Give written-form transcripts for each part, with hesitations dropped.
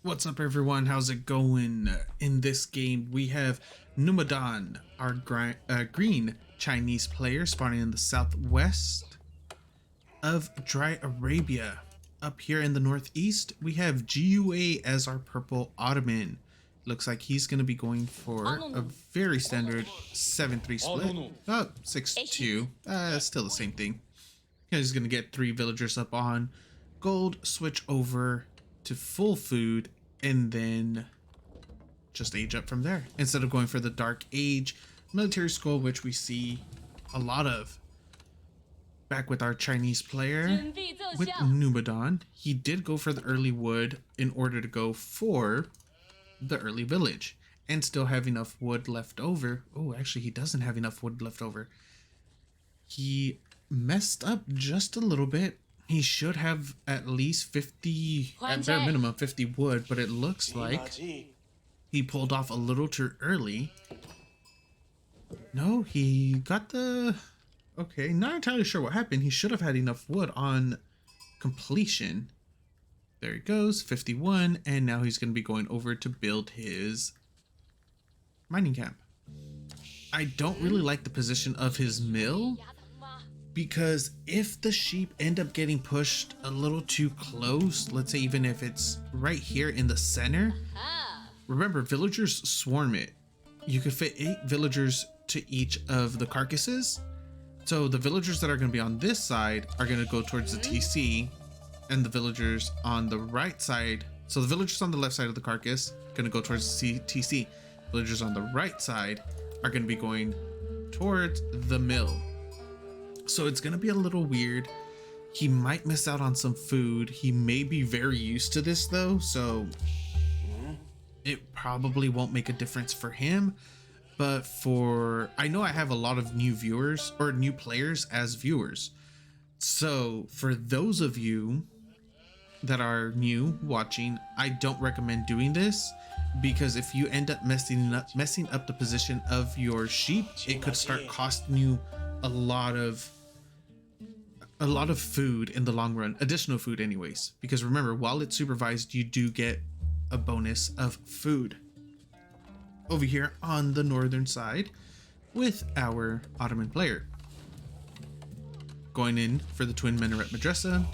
What's up, everyone? How's it going? In this game, we have Numudan, our green Chinese player spawning in the southwest of Dry Arabia. Up here in the northeast, we have GUA as our purple Ottoman. Looks like he's going to be going for a very standard 7-3 split. Oh, 6-2. Still the same thing. He's going to get 3 villagers up on gold, switch over to full food, and then just age up from there instead of going for the dark age military school, which we see a lot of. Back with our Chinese player with Numudan, he did go for the early wood in order to go for the early village and still have enough wood left over. Oh, actually he doesn't have enough wood left over. He messed up just a little bit. He should have at least 50, at bare minimum 50 wood, but it looks like he pulled off a little too early. No, he got the... Okay, not entirely sure what happened. He should have had enough wood on completion. There he goes, 51, and now he's going to be going over to build his mining camp. I don't really like the position of his mill, because if the sheep end up getting pushed a little too close, let's say even if it's right here in the center, remember villagers swarm it. You could fit 8 villagers to each of the carcasses. So the villagers that are going to be on this side are going to go towards the TC, and the villagers on the right side, so the villagers on the left side of the carcass are going to go towards the TC. Villagers on the right side are going to be going towards the mill. So it's going to be a little weird. He might miss out on some food. He may be very used to this though, so it probably won't make a difference for him. But I know I have a lot of new viewers or new players as viewers. So for those of you that are new watching, I don't recommend doing this, because if you end up messing up the position of your sheep, it could start costing you a lot of food in the long run, additional food anyways, because remember, while it's supervised, you do get a bonus of food. Over here on the northern side with our Ottoman player, going in for the twin minaret madrasa.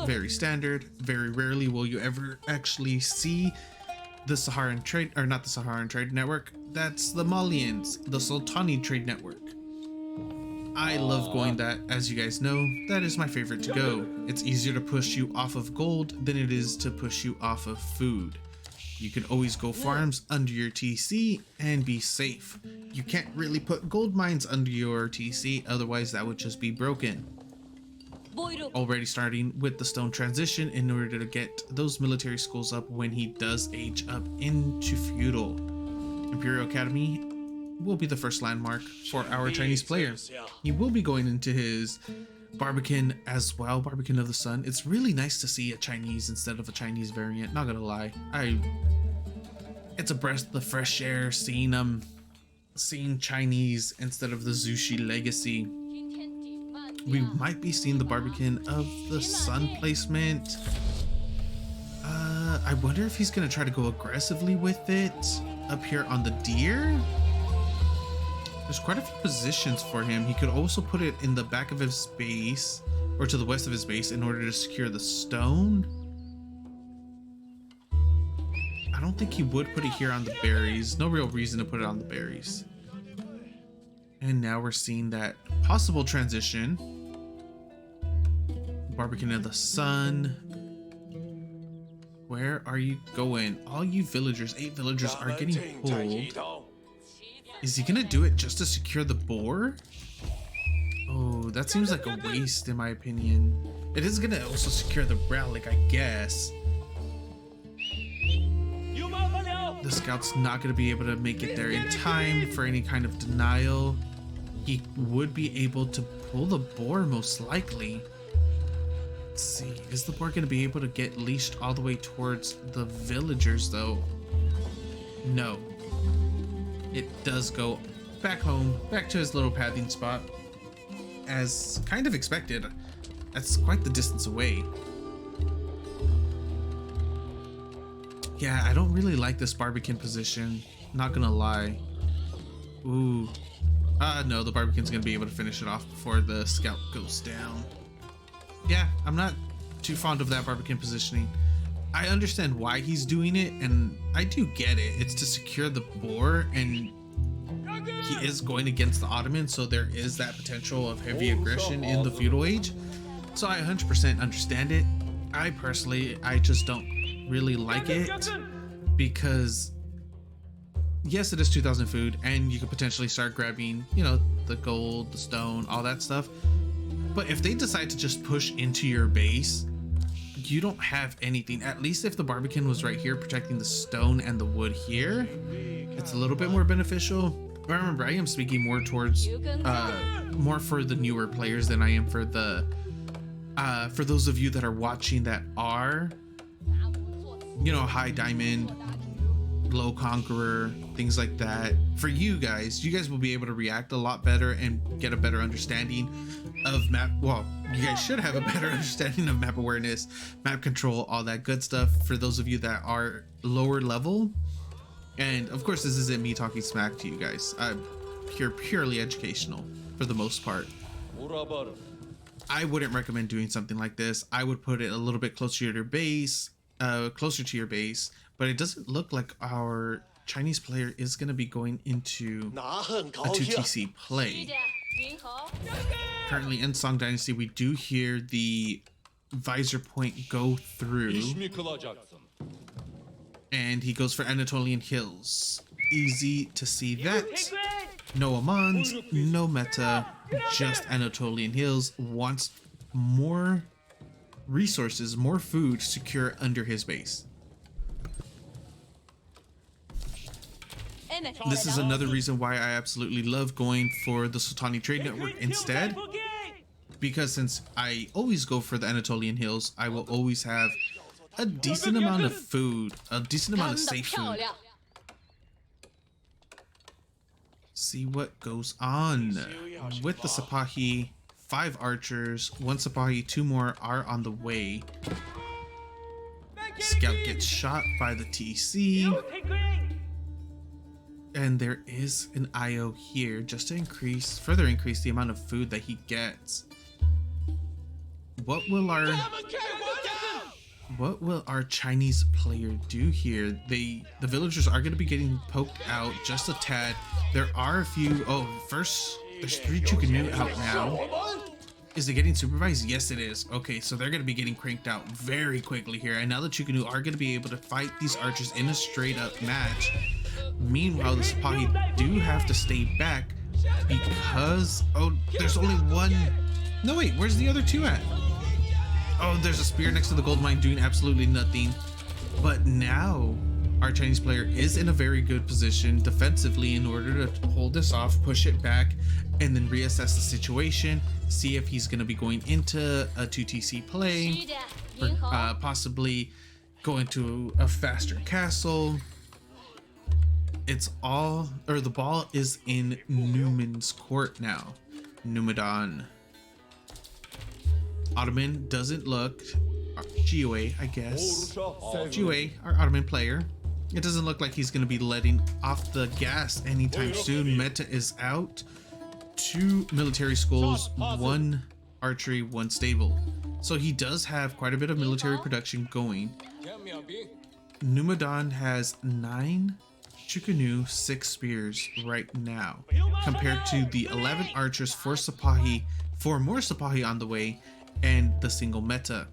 Very standard. Very rarely will you ever actually see the Saharan trade, or not the Saharan trade network, that's the Malians, the Sultani trade network. I love going that, as you guys know. That is my favorite to go. It's easier to push you off of gold than it is to push you off of food. You can always go farms under your TC and be safe. You can't really put gold mines under your TC, otherwise that would just be broken. Already starting with the stone transition in order to get those military schools up when he does age up into feudal. Imperial Academy will be the first landmark for our Chinese player. He will be going into his Barbican as well, Barbican of the Sun. It's really nice to see a Chinese instead of a Chinese variant, not gonna lie. It's a breath of fresh air seeing Chinese instead of the Zushi legacy. We might be seeing the Barbican of the Sun placement. I wonder if he's gonna try to go aggressively with it up here on the deer. There's quite a few positions for him. He could also put it in the back of his base, or to the west of his base, in order to secure the stone. I don't think he would put it here on the berries. No real reason to put it on the berries. And now we're seeing that possible transition. Barbican of the Sun. Where are you going? All you villagers, 8 villagers are getting pulled. Is he gonna do it just to secure the boar? Oh, that seems like a waste in my opinion. It is gonna also secure the relic, I guess. The scout's not gonna be able to make it there in time for any kind of denial. He would be able to pull the boar most likely. Let's see, is the boar gonna be able to get leashed all the way towards the villagers though? No. It does go back home, back to his little pathing spot, as kind of expected. That's quite the distance away. Yeah, I don't really like this Barbican position. Not gonna lie. Ooh. No, the Barbican's gonna be able to finish it off before the scout goes down. Yeah, I'm not too fond of that Barbican positioning. I understand why he's doing it, and I do get it. It's to secure the boar, and he is going against the Ottoman, so there is that potential of heavy aggression in the feudal age. So I 100% understand it. I personally, I just don't really like it because yes, it is 2,000 food, and you could potentially start grabbing, you know, the gold, the stone, all that stuff. But if they decide to just push into your base, you don't have anything. At least if the Barbican was right here protecting the stone and the wood here, it's a little bit more beneficial. Remember, I am speaking more towards more for the newer players than I am for the for those of you that are watching that are, you know, high diamond, low conqueror, things like that. For you guys will be able to react a lot better and get a better understanding of map. Well, you guys should have a better understanding of map awareness, map control, all that good stuff. For those of you that are lower level, and of course this isn't me talking smack to you guys, I'm purely educational for the most part. I wouldn't recommend doing something like this. I would put it a little bit closer to your base, but it doesn't look like our Chinese player is going to be going into a 2TC play. Currently in Song Dynasty, we do hear the visor point go through, and he goes for Anatolian Hills. Easy to see that. No Amans, no meta, just Anatolian Hills. Wants more resources, more food secure under his base. This is another reason why I absolutely love going for the Sultani Trade Network instead, because since I always go for the Anatolian Hills, I will always have a decent amount of food, a decent amount of safe food. See what goes on with the Sipahi. 5 archers, 1 Sipahi, 2 more are on the way. Scout gets shot by the TC. And there is an IO here just to further increase the amount of food that he gets. What will our Chinese player do here? The villagers are going to be getting poked out just a tad. There are a few. Oh, first there's 3 Chukanu out now. Is it getting supervised? Yes, it is. Okay, so they're going to be getting cranked out very quickly here. And now the Chukanu are going to be able to fight these archers in a straight up match. Meanwhile, the Sipahi do have to stay back because, oh, there's only 1. No, wait, where's the other 2 at? Oh, there's a spear next to the gold mine doing absolutely nothing. But now our Chinese player is in a very good position defensively in order to hold this off, push it back, and then reassess the situation, see if he's going to be going into a 2TC play, or possibly go into a faster castle. It's all, or the ball is in Newman's court now. Numudan. Ottoman doesn't look, GUA, I guess. GUA, our Ottoman player. It doesn't look like he's going to be letting off the gas anytime soon. Meta is out. 2 military schools, 1 archery, 1 stable. So he does have quite a bit of military production going. Numudan has 9 Chukanu, 6 spears right now, compared to the 11 archers, 4 Sipahi, 4 more Sipahi on the way, and the single meta.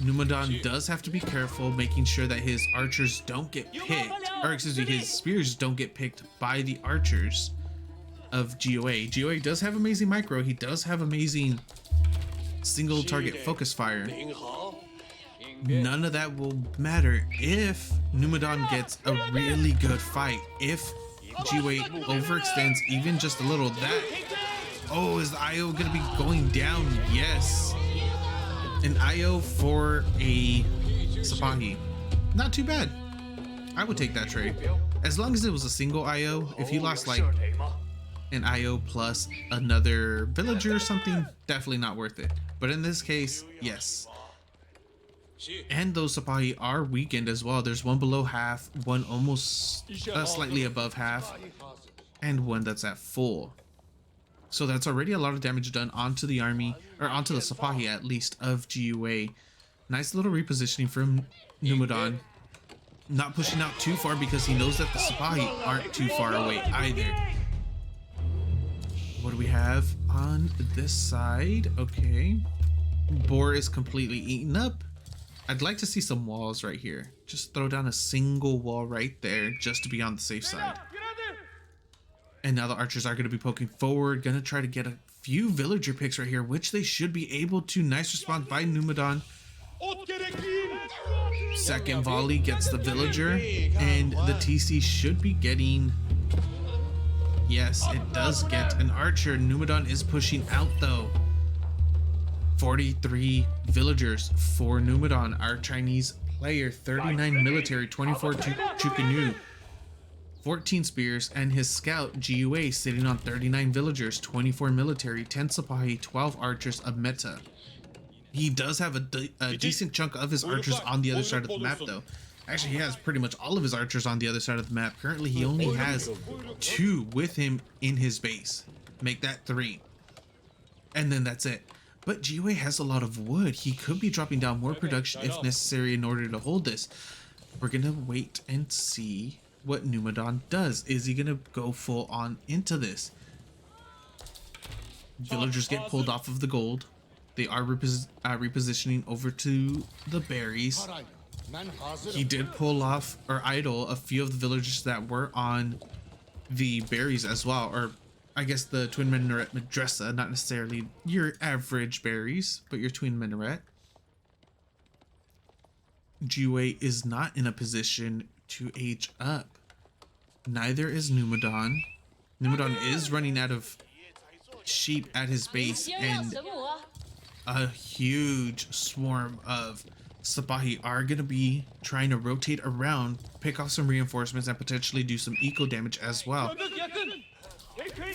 Numudan does have to be careful, making sure that his archers don't get picked, or excuse me, his spears don't get picked by the archers of GUA. GUA does have amazing micro, he does have amazing single target focus fire. None of that will matter if Numudan gets a really good fight. If GUA overextends even just a little, that, oh, is the IO gonna be going down? Yes. An IO for a Sipahi. Not too bad. I would take that trade. As long as it was a single IO. If he lost like an IO plus another villager or something, definitely not worth it. But in this case, yes. And those Sipahi are weakened as well. There's one below half, one almost slightly above half, and one that's at full. So that's already a lot of damage done onto the army, or onto the Sipahi at least, of GUA. Nice little repositioning from Numudan. Not pushing out too far because he knows that the Sipahi aren't too far away either. What do we have on this side? Okay. Boar is completely eaten up. I'd like to see some walls right here. Just throw down a single wall right there just to be on the safe side. And now the archers are going to be poking forward. Going to try to get a few villager picks right here, which they should be able to. Nice response by Numudan. Second volley gets the villager, and the TC should be getting... Yes, it does get an archer. Numudan is pushing out though. 43 villagers for Numudan, our Chinese player. 39 military, 24 Chukunu, 14 spears, and his scout GUA sitting on 39 villagers, 24 military, 10 Sipahi, 12 archers of meta. He does have a decent chunk of his archers on the other side of the map though. Actually, he has pretty much all of his archers on the other side of the map. Currently, he only has 2 with him in his base. Make that 3. And then that's it. But GUA has a lot of wood. He could be dropping down more production if necessary in order to hold this. We're going to wait and see what Numudan does. Is he going to go full on into this? Villagers get pulled off of the gold. They are repositioning over to the berries. He did pull off or idle a few of the villagers that were on the berries as well, or I guess the twin minaret madrasa, not necessarily your average berries, but your twin minaret. GUA is not in a position to age up. Neither is Numudan. Numudan is running out of sheep at his base, and a huge swarm of Sipahi are going to be trying to rotate around, pick off some reinforcements, and potentially do some eco damage as well.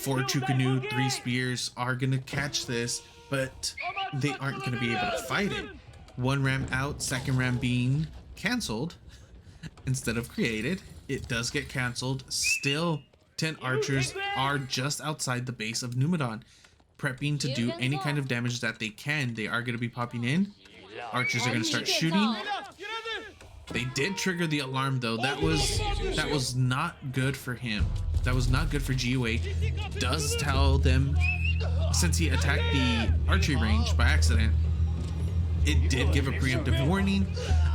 4 Chukunu, 3 spears are going to catch this, but they aren't going to be able to fight it. 1 ram out, second ram being cancelled instead of created. It does get cancelled. Still, 10 archers are just outside the base of Numudan, prepping to do any kind of damage that they can. They are going to be popping in. Archers are going to start shooting. They did trigger the alarm though. That was not good for him. That was not good for GUA. Does tell them, since he attacked the archery range by accident, it did give a preemptive warning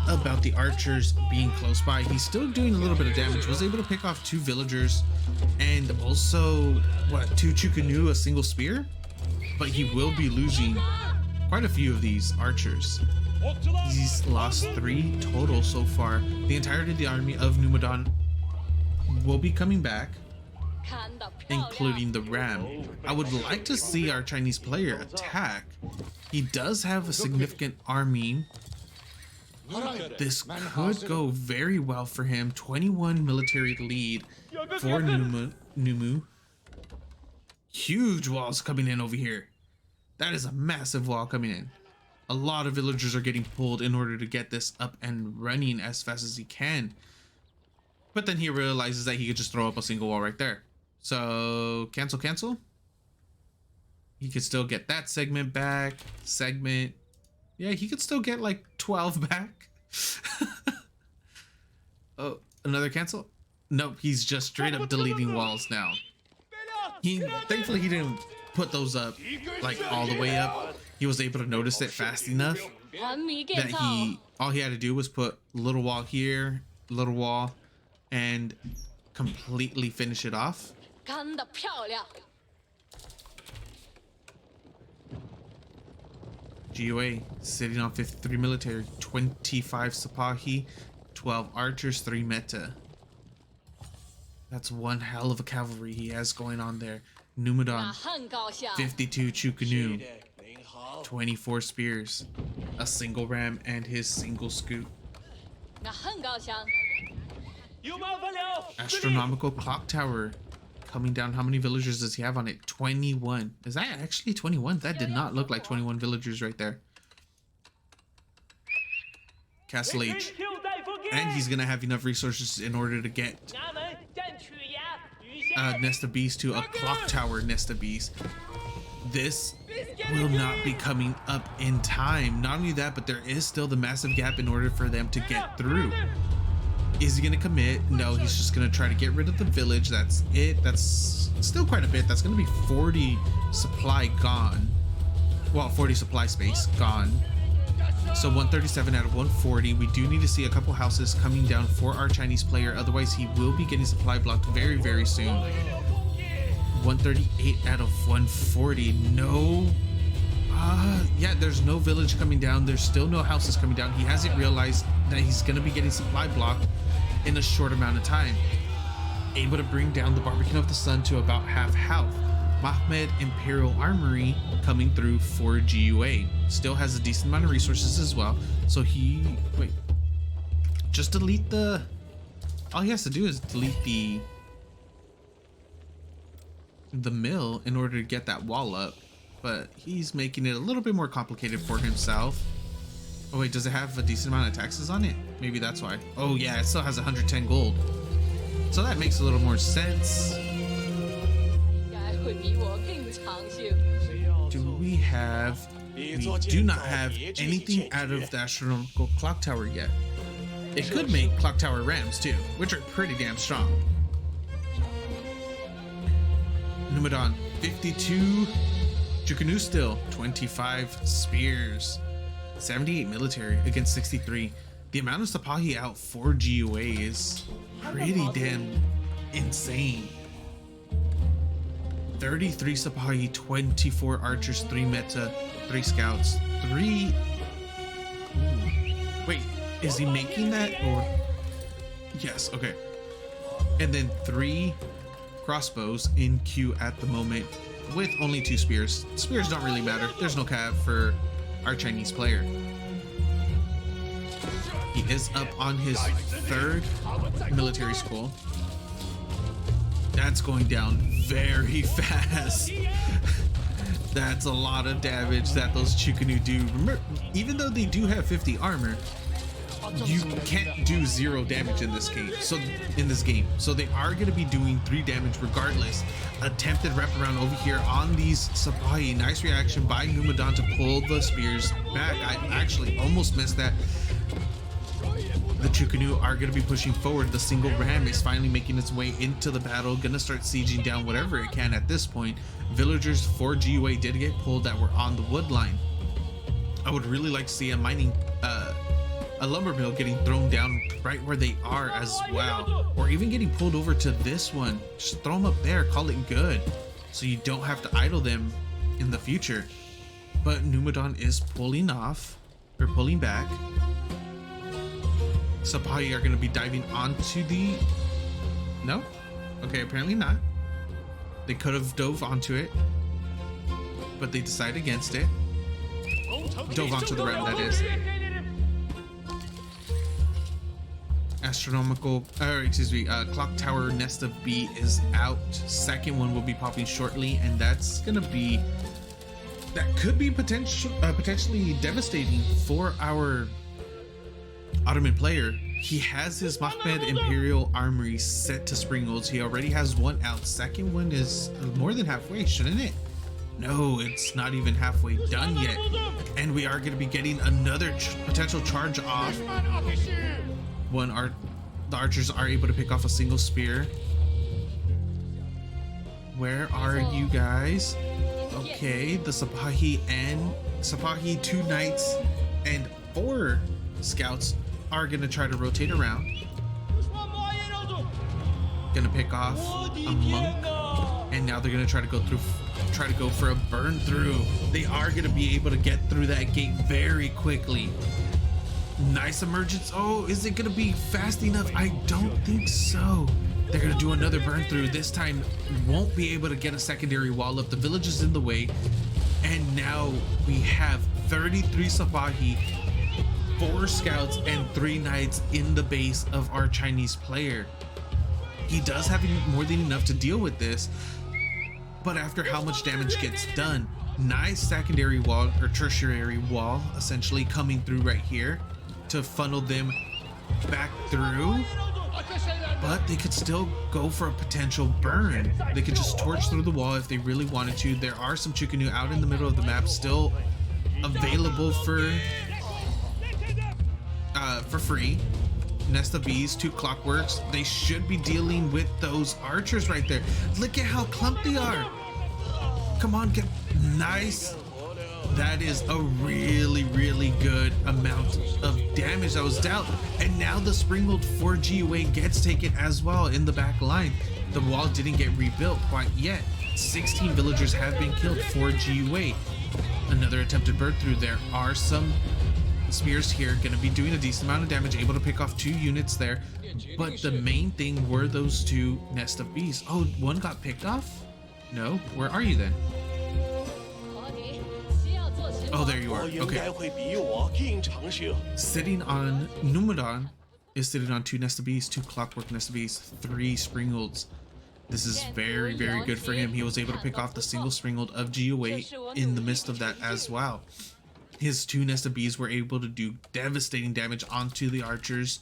about the archers being close by. He's still doing a little bit of damage. Was able to pick off 2 villagers and also, what, 2 Chukunu, a single spear? But he will be losing quite a few of these archers. He's lost 3 total so far. The entirety of the army of Numudan will be coming back, including the ram. I would like to see our Chinese player attack. He does have a significant army. This could go very well for him. 21 military lead for Numu. Huge walls coming in over here. That is a massive wall coming in. A lot of villagers are getting pulled in order to get this up and running as fast as he can. But then he realizes that he could just throw up a single wall right there. So cancel. He could still get that segment back. Yeah, he could still get like 12 back. Oh, another cancel? Nope, he's just straight up deleting walls now. Thankfully he didn't put those up like all the way up. He was able to notice it fast enough that all he had to do was put little wall here, little wall, and completely finish it off. GUA sitting on 53 military, 25 Sipahi, 12 archers, 3 meta. That's one hell of a cavalry he has going on there. Numudan, 52 Chukunu, 24 spears, a single ram, and his single scoop. Astronomical clock tower coming down. How many villagers does he have on it? 21. Is that actually 21? That did not look like 21 villagers right there. Castle H. And he's gonna have enough resources in order to get Nest of Bees to a clock tower Nest of Bees. This will not be coming up in time. Not only that, but there is still the massive gap in order for them to get through. Is he gonna commit? No, he's just gonna try to get rid of the village. That's it. That's still quite a bit. That's gonna be 40 supply gone. Well, 40 supply space gone. So 137 out of 140. We do need to see a couple houses coming down for our Chinese player. Otherwise, he will be getting supply blocked very, very soon. 138 out of 140. No. Yeah, there's no village coming down. There's still no houses coming down. He hasn't realized that he's going to be getting supply blocked in a short amount of time. Able to bring down the Barbican of the Sun to about half health. Mahmed Imperial Armory coming through for GUA. Still has a decent amount of resources as well. So wait, just delete all he has to do is delete the mill in order to get that wall up. But he's making it a little bit more complicated for himself. Oh wait, does it have a decent amount of taxes on it? Maybe that's why. Oh yeah, it still has 110 gold. So that makes a little more sense. We do not have anything out of the astronomical clock tower yet. It could make clock tower rams too, which are pretty damn strong. Numudan, 52. Jukunu still, 25 spears. 78 military against 63. The amount of Sipahi out for GUA is pretty damn insane. 33 Sipahi, 24 archers, 3 meta, 3 scouts, 3... Wait, is he making that or... Yes, okay. And then 3 crossbows in queue at the moment with only 2 spears. Spears don't really matter. There's no cav for our Chinese player. He is up on his 3rd military school. That's going down very fast. That's a lot of damage that those Chukunu do. Remember, even though they do have 50 armor, you can't do 0 damage in this game. So they are going to be doing 3 damage regardless. Attempted wraparound over here on these Sipahi. Nice reaction by Numudan to pull the spears back. I actually almost missed that. The Chukunu are going to be pushing forward. The single ram is finally making its way into the battle. Gonna start sieging down whatever it can at this point. Villagers for GUA did get pulled that were on the wood line. I would really like to see a lumber mill getting thrown down right where they are as well, or even getting pulled over to this one. Just throw them up there, call it good, so you don't have to idle them in the future. But Numudan is pulling back. Sipahi are going to be diving onto the... No? Okay, apparently not. They could have dove onto it, but they decided against it. Dove onto the ram, that is. Clock tower Nest of B is out. Second one will be popping shortly, and that's gonna be... That could be potentially devastating for our Ottoman player. He has his Mahmed Imperial Armory set to Springolds. He already has one out. Second one is more than halfway, shouldn't it? No, it's not even halfway done yet. And we are going to be getting another potential charge off. The archers are able to pick off a single spear. Where are you guys? Okay, the Sipahi, 2 knights and 4 scouts are gonna try to rotate around. Gonna pick off a monk, and now they're gonna try to go for a burn through. They are gonna be able to get through that gate very quickly. Nice emergence. Oh, is it gonna be fast enough? I don't think so. They're gonna do another burn through. This time won't be able to get a secondary wall up. The village is in the way, and now we have 33 Sipahi, 4 scouts, and 3 knights in the base of our Chinese player. He does have more than enough to deal with this, but after how much damage gets done, nice secondary wall or tertiary wall essentially coming through right here. to funnel them back through, but they could still go for a potential burn. They could just torch through the wall if they really wanted to. There are some Chukunu out in the middle of the map still available for free. Nest of bees, 2 clockworks. They should be dealing with those archers right there. Look at how clumped they are. Come on, get nice. That is a really, really good amount of damage that was dealt. And now the Springald for GUA gets taken as well in the back line. The wall didn't get rebuilt quite yet. 16 villagers have been killed for GUA. Another attempted burn through. There are some spears here, gonna be doing a decent amount of damage, able to pick off 2 units there. But the main thing were those 2 nest of bees. Oh, one got picked off? No, where are you then? Oh, there you are. Okay. Sitting on Numudan is sitting on 2 nest of bees, 2 clockwork nest of bees, 3 Springalds. This is very, very good for him. He was able to pick off the single Springald of GUA in the midst of that as well. His 2 nest of bees were able to do devastating damage onto the archers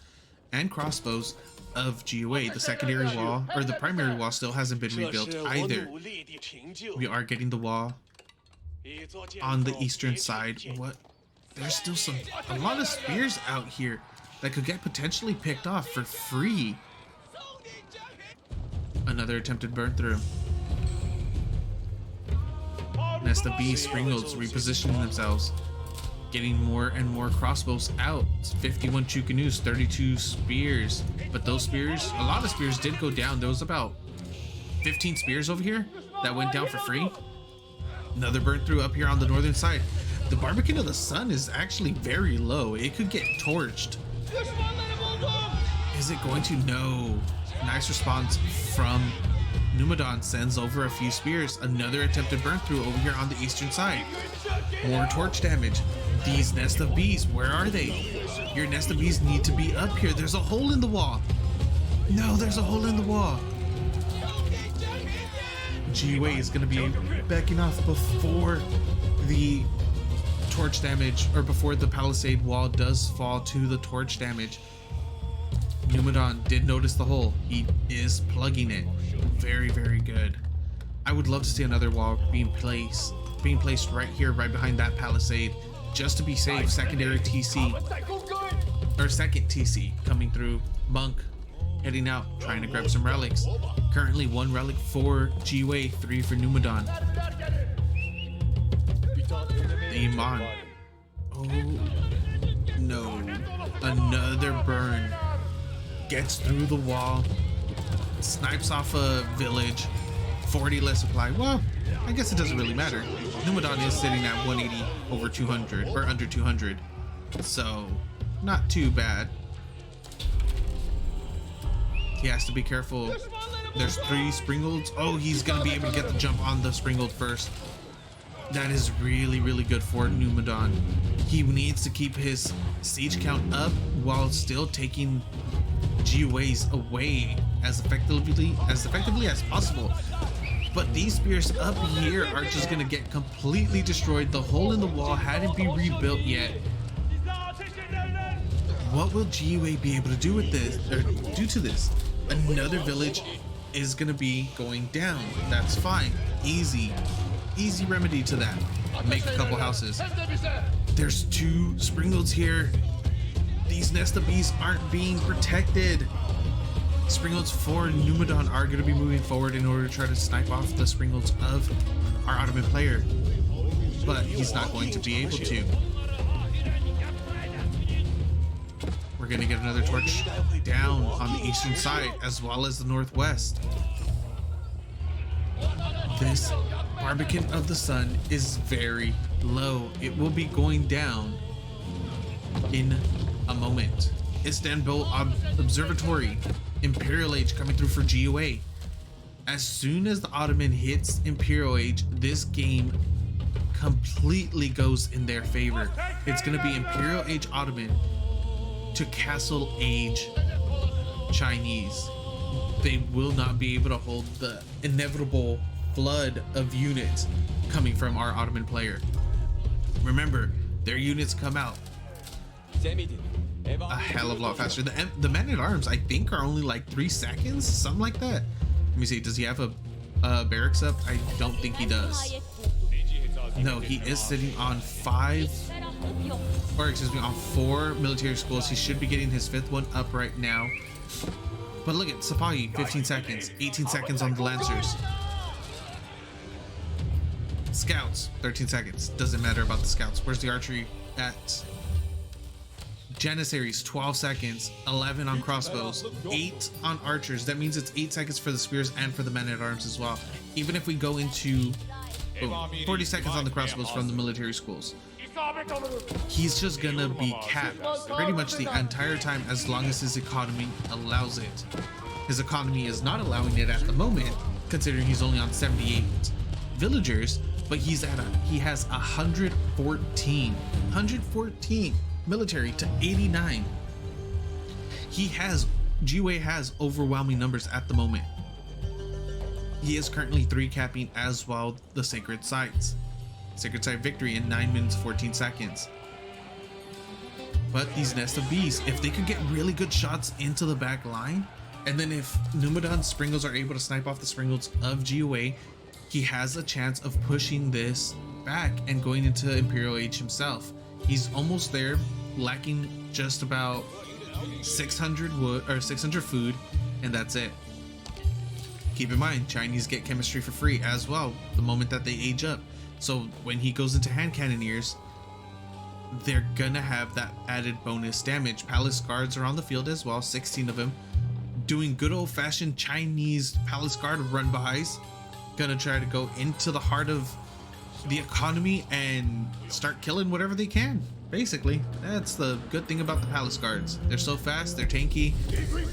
and crossbows of GUA. The secondary wall, or the primary wall, still hasn't been rebuilt either. We are getting the wall on the eastern side. What? There's still a lot of spears out here that could get potentially picked off for free. Another attempted burn through. Nest of bees, Springalds repositioning themselves, getting more and more crossbows out. 51 Chukanus, 32 spears. But those spears, a lot of spears did go down. There was about 15 spears over here that went down for free. Another burn through up here on the northern side. The Barbican of the Sun is actually very low. It could get torched. Is it going to? No. Nice response from Numudan, sends over a few spears. Another attempted burn through over here on the eastern side. More torch damage. These nest of bees, where are they? Your nest of bees need to be up here. There's a hole in the wall. No, there's a hole in the wall. GUA is going to be backing off before the torch damage, or before the palisade wall does fall to the torch damage. Numudan did notice the hole. He is plugging it. Very, very good. I would love to see another wall being placed right here, right behind that palisade, just to be safe. Secondary TC, or second TC coming through. Monk heading out, trying to grab some relics. Currently 1 relic for GUA, 3 for Numudan. Iman. Oh no. Another burn. Gets through the wall. Snipes off a village. 40 less supply. Well, I guess it doesn't really matter. Numudan is sitting at 180 over 200, or under 200. So, not too bad. He has to be careful. There's 3 Springalds. Oh, he's gonna be able to get the jump on the Springald first. That is really, really good for Numudan. He needs to keep his siege count up while still taking GUAs away as effectively as possible. But these spears up here are just gonna get completely destroyed. The hole in the wall hadn't been rebuilt yet. What will GUA be able to do with this, or do to this? Another village is gonna be going down. That's fine. Easy remedy to that. Make a couple houses. There's 2 Springalds here. These nest of bees aren't being protected. Springalds for Numudan are going to be moving forward in order to try to snipe off the Springalds of our Ottoman player, but he's not going to be able to. We're going to get another torch down on the eastern side as well as the northwest. This Barbican of the Sun is very low. It will be going down in a moment. Istanbul Observatory, Imperial Age coming through for GUA. As soon as the Ottoman hits Imperial Age, this game completely goes in their favor. It's going to be Imperial Age Ottoman to Castle Age Chinese. They will not be able to hold the inevitable flood of units coming from our Ottoman player. Remember, their units come out a hell of a lot faster. The man-at-arms, I think, are only like 3 seconds, something like that. Let me see, does he have a barracks up? I don't think he does. No, he is sitting on 4 military schools. He should be getting his 5th one up right now. But look at Sipahi, 15 seconds, 18 seconds on the Lancers. Scouts, 13 seconds. Doesn't matter about the scouts. Where's the archery at? Janissaries, 12 seconds, 11 on crossbows, 8 on archers. That means it's 8 seconds for the spears and for the men-at-arms as well. Even if we go into 40 seconds on the crossbows from the military schools. He's just gonna be capped pretty much the entire time as long as his economy allows it. His economy is not allowing it at the moment, considering he's only on 78 villagers, but he has 114 military to 89. GUA has overwhelming numbers at the moment. He is currently 3 capping as well the sacred sites. Sacred site victory in 9 minutes 14 seconds. But these Nest of Bees, if they could get really good shots into the back line, and then if Numudan's Springles are able to snipe off the Springles of GUA, he has a chance of pushing this back and going into Imperial Age himself. He's almost there, lacking just about 600 wood or 600 food, and that's it. Keep in mind, Chinese get chemistry for free as well the moment that they age up. So when he goes into hand cannoneers, they're gonna have that added bonus damage. Palace guards are on the field as well, 16 of them, doing good old-fashioned Chinese palace guard run-bys. Gonna try to go into the heart of the economy and start killing whatever they can. Basically, that's the good thing about the palace guards. They're so fast, they're tanky,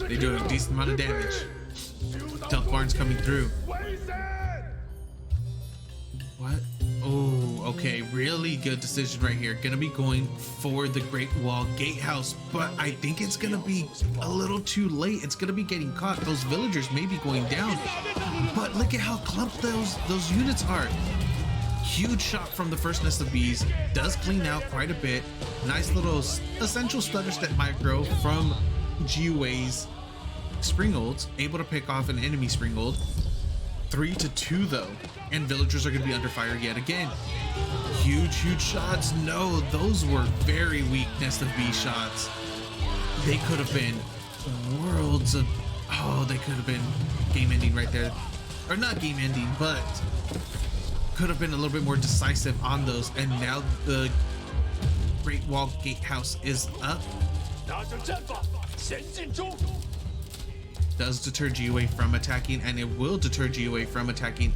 they do a decent amount of damage. Stealth barns coming through. What? Oh, okay, really good decision right here. Gonna be going for the Great Wall Gatehouse, but I think it's gonna be a little too late. It's gonna be getting caught. Those villagers may be going down, but look at how clumped those units are. Huge shot from the first Nest of Bees, does clean out quite a bit. Nice little essential stutter step micro from GUA's Springolds, able to pick off an enemy Springold. 3-2 though, and villagers are going to be under fire yet again. Huge shots. No, those were very weak Nest of Bee shots. They could have been worlds of, they could have been game ending right there, or not game ending, but could have been a little bit more decisive on those. And now the Great Wall Gatehouse is up. Does deter GUA from attacking, and it will deter GUA from attacking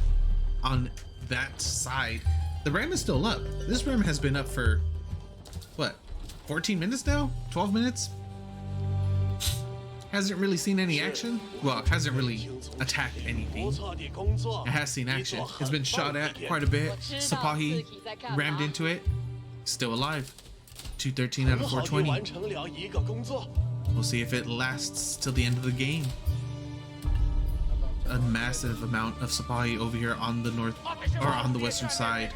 on that side. The ram is still up. This ram has been up for what, 14 minutes now? 12 minutes? Hasn't really seen any action. Well, it hasn't really attacked anything. It has seen action. It's been shot at quite a bit. Sipahi rammed into it. Still alive. 213 out of 420. We'll see if it lasts till the end of the game. A massive amount of Sipahi over here on the north, or on the western side.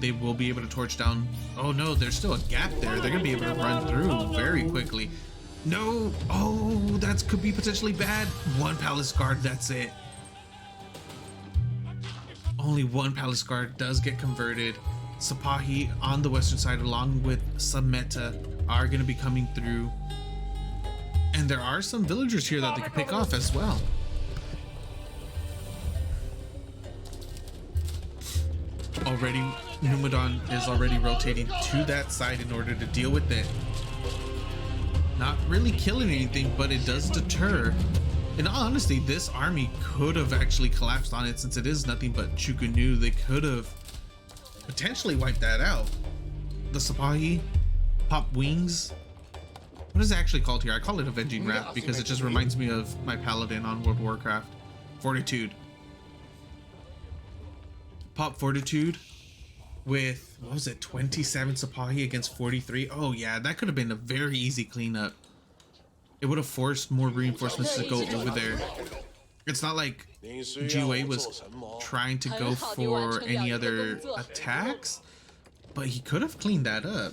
They will be able to torch down. Oh no, there's still a gap there. They're gonna be able to run through very quickly. No, oh, that could be potentially bad. 1 palace guard, that's it. Only 1 palace guard does get converted. Sipahi on the western side, along with some meta, are going to be coming through, and there are some villagers here that they can pick off as well. Already, Numudan is already rotating to that side in order to deal with it. Not really killing anything, but it does deter. In all honesty, this army could have actually collapsed on it, since it is nothing but Chukunu. They could have potentially wiped that out. The Sipahi pop wings. What is it actually called here? I call it Avenging Wrath because it just reminds me of my paladin on World of Warcraft. Fortitude. Pop Fortitude with, what was it, 27 Sipahi against 43. Oh yeah, that could have been a very easy cleanup. It would have forced more reinforcements to go over there. It's not like GUA was trying to go for any other attacks, but he could have cleaned that up.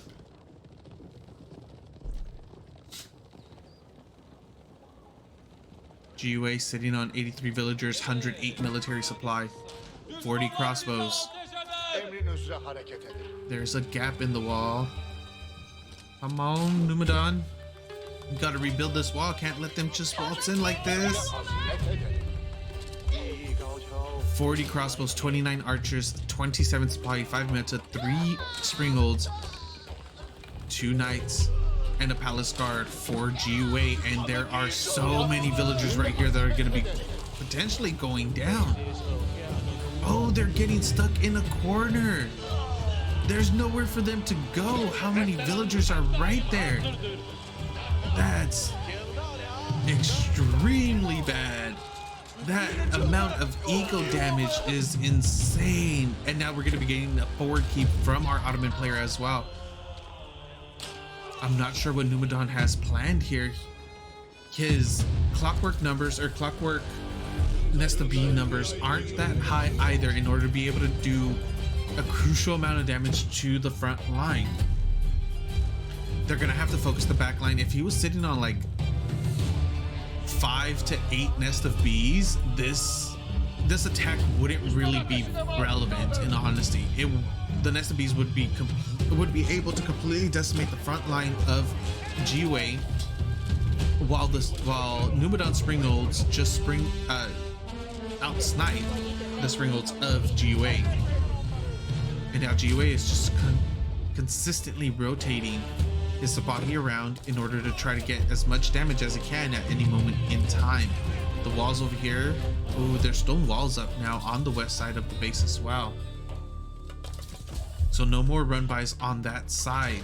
GUA sitting on 83 villagers, 108 military supply, 40 crossbows. There's a gap in the wall. Come on, Numudan. You gotta rebuild this wall. Can't let them just waltz in like this. 40 crossbows, 29 archers, 27 supply, 5 meta, 3 springolds, 2 knights, and a palace guard for GUA. And there are so many villagers right here that are going to be potentially going down. Oh, they're getting stuck in a corner. There's nowhere for them to go. How many villagers are right there? That's extremely bad. That amount of eco damage is insane. And now we're going to be getting a forward keep from our Ottoman player as well. I'm not sure what Numudan has planned here. His clockwork numbers or clockwork nest of beam numbers aren't that high either in order to be able to do a crucial amount of damage to the front line. They're going to have to focus the back line. If he was sitting on like 5 to 8 nest of bees, this attack wouldn't really be relevant. In honesty, the nest of bees would be able to completely decimate the front line of GUA, while Numudan springolds just out snipe the springolds of GUA. And now GUA is just consistently rotating his Sabahi around in order to try to get as much damage as he can at any moment in time. The walls over here, oh, there's stone walls up now on the west side of the base as well. So no more run-bys on that side.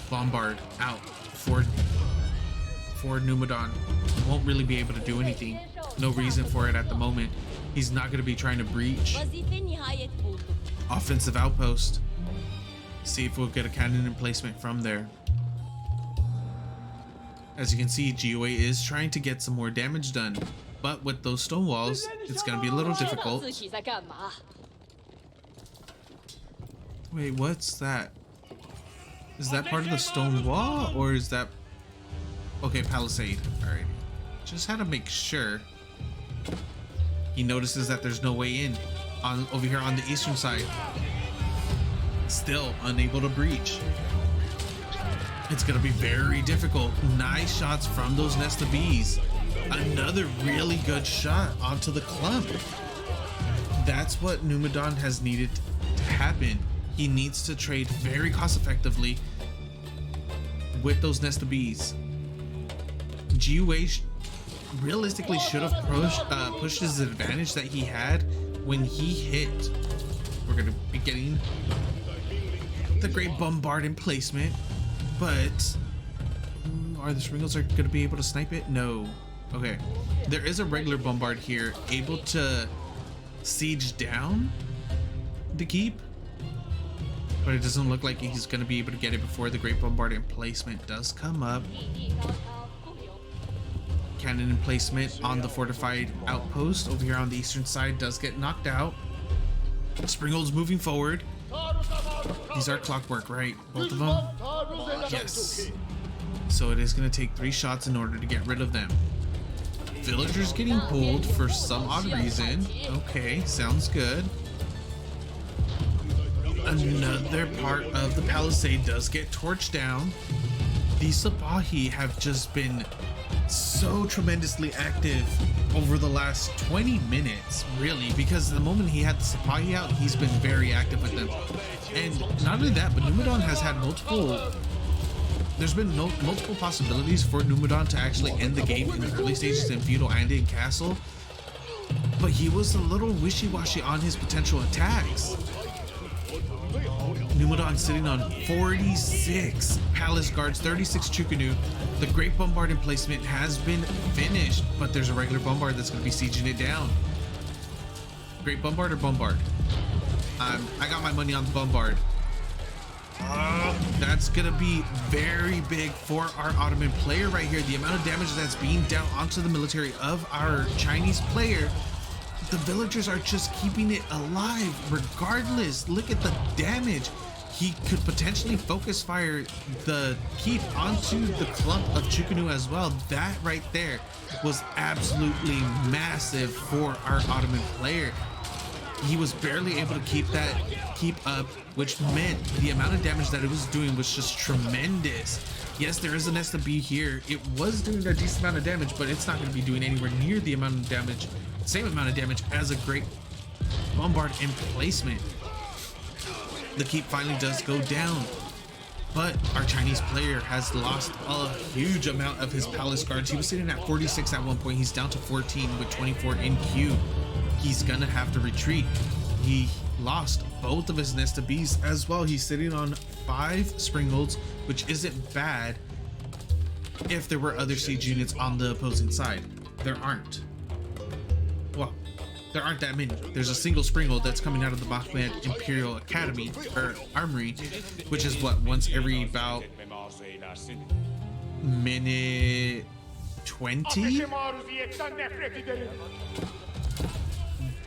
Bombard out for Numudan. Won't really be able to do anything. No reason for it at the moment. He's not going to be trying to breach. Offensive outpost. See if we'll get a cannon emplacement from there. As you can see, GUA is trying to get some more damage done, but with those stone walls, it's going to be a little difficult. Wait, what's that? Is that part of the stone wall, or is that... Okay, palisade. Alright. Just had to make sure. He notices that there's no way in over here on the eastern side. Still unable to breach. It's gonna be very difficult. Nice shots from those nest of bees. Another really good shot onto the clump. That's what Numudan has needed to happen. He needs to trade very cost effectively with those nest of bees. GUA realistically should have pushed his advantage that he had when he hit. We're gonna be getting the great bombard emplacement, but are the springles going to be able to snipe it? No. Okay, there is a regular bombard here able to siege down the keep, but it doesn't look like he's going to be able to get it before the great bombard emplacement does come up. Cannon emplacement on the fortified outpost over here on the eastern side does get knocked out. Springolds moving forward. These are clockwork, right? Both of them? Yes. So it is going to take 3 shots in order to get rid of them. Villagers getting pulled for some odd reason. Okay, sounds good. Another part of the palisade does get torched down. These Sabahi have just been so tremendously active over the last 20 minutes, really, because the moment he had the Sabahi out, he's been very active with them. And not only that, but Numudan has had there's been multiple possibilities for Numudan to actually end the game in the early stages in feudal and in castle, but he was a little wishy-washy on his potential attacks. Numudan sitting on 46 palace guards, 36 Chukunu. The great bombard emplacement has been finished, but there's a regular bombard that's going to be sieging it down. Great bombard or bombard? I got my money on the bombard. That's going to be very big for our Ottoman player right here. The amount of damage that's being dealt onto the military of our Chinese player. The villagers are just keeping it alive regardless. Look at the damage. he could potentially focus fire the keep onto the clump of Chukunu as well. That right there was absolutely massive for our Ottoman player. He was barely able to keep up, which meant the amount of damage that it was doing was just tremendous. Yes, there is an SB here. It was doing a decent amount of damage, but it's not going to be doing anywhere near the amount of damage, same amount of damage as a great bombard emplacement. The keep finally does go down, but our Chinese player has lost a huge amount of his palace guards. He was sitting at 46 at one point. He's down to 14 with 24 in queue. He's gonna have to retreat. He lost both of his Nesta Bees as well. He's sitting on 5 Springholds, which isn't bad if there were other siege units on the opposing side. There aren't. Well, there aren't that many. There's a single Springhold that's coming out of the Bakhmut Imperial Academy or Armory, which is what, once every about minute 20?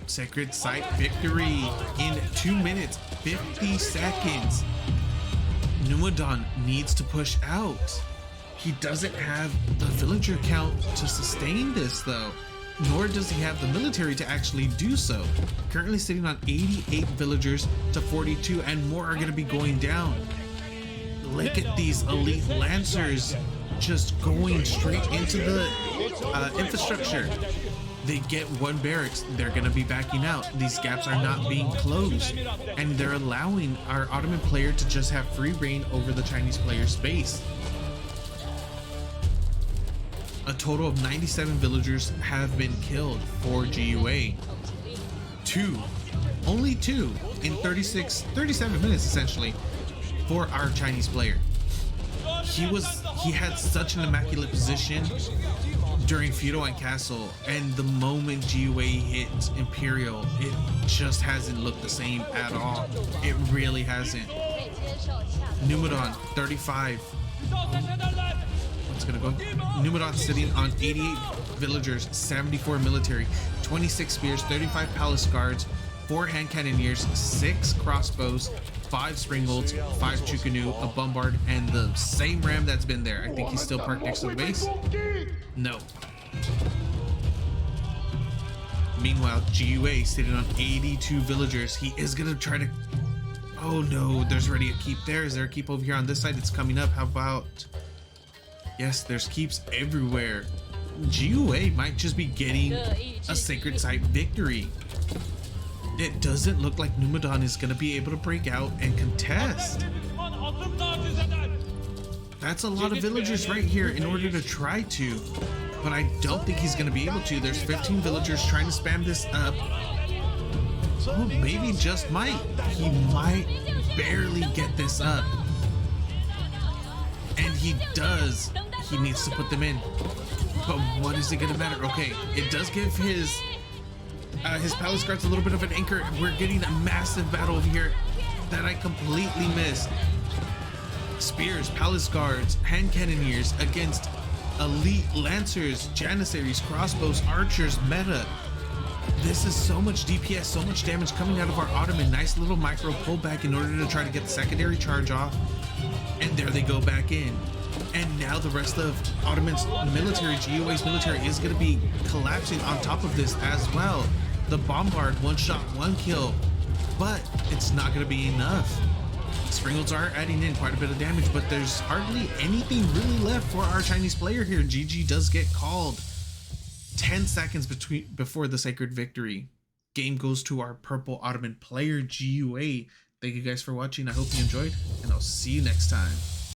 Sacred Site victory in 2 minutes 50 seconds. Numudan needs to push out. He doesn't have the villager count to sustain this though, nor does he have the military to actually do so. Currently sitting on 88 villagers to 42, and more are going to be going down. Look at these elite lancers just going straight into the infrastructure. They get 1 barracks, they're going to be backing out. These gaps are not being closed, and they're allowing our Ottoman player to just have free reign over the Chinese player's space. A total of 97 villagers have been killed for GUA. Only two in 37 minutes essentially for our Chinese player. He had such an immaculate position during feudal and castle, and the moment GUA hit Imperial, it just hasn't looked the same at all. It really hasn't. Numudan 35. What's gonna go? Numudan sitting on 88 villagers, 74 military, 26 spears, 35 palace guards, 4 hand cannoneers, 6 crossbows, 5 Springholds, 5 Chukunu, a bombard, and the same ram that's been there. I think he's still parked next to the base. No. Meanwhile, GUA sitting on 82 villagers. He is gonna try to... Oh no, there's already a keep there. Is there a keep over here on this side? It's coming up. How about... Yes, there's keeps everywhere. GUA might just be getting a Sacred Site victory. It doesn't look like Numudan is going to be able to break out and contest. That's a lot of villagers right here in order to try to, but I don't think he's going to be able to. There's 15 villagers trying to spam this up. Oh, maybe just might. He might barely get this up. And he does. He needs to put them in. But what is it going to matter? Okay, it does give his palace guards a little bit of an anchor. We're getting a massive battle over here that I completely missed. Spears, palace guards, hand cannoneers against elite lancers, janissaries, crossbows, archers, meta. This is so much DPS, so much damage coming out of our Ottoman. Nice little micro pullback in order to try to get the secondary charge off. And there they go back in. And now the rest of Ottoman's military, GUA's military, is going to be collapsing on top of this as well. The bombard, 1 shot, 1 kill, but it's not going to be enough. Springholds are adding in quite a bit of damage, but there's hardly anything really left for our Chinese player here. GG does get called 10 seconds before the sacred victory. Game goes to our purple Ottoman player, GUA. Thank you guys for watching. I hope you enjoyed, and I'll see you next time.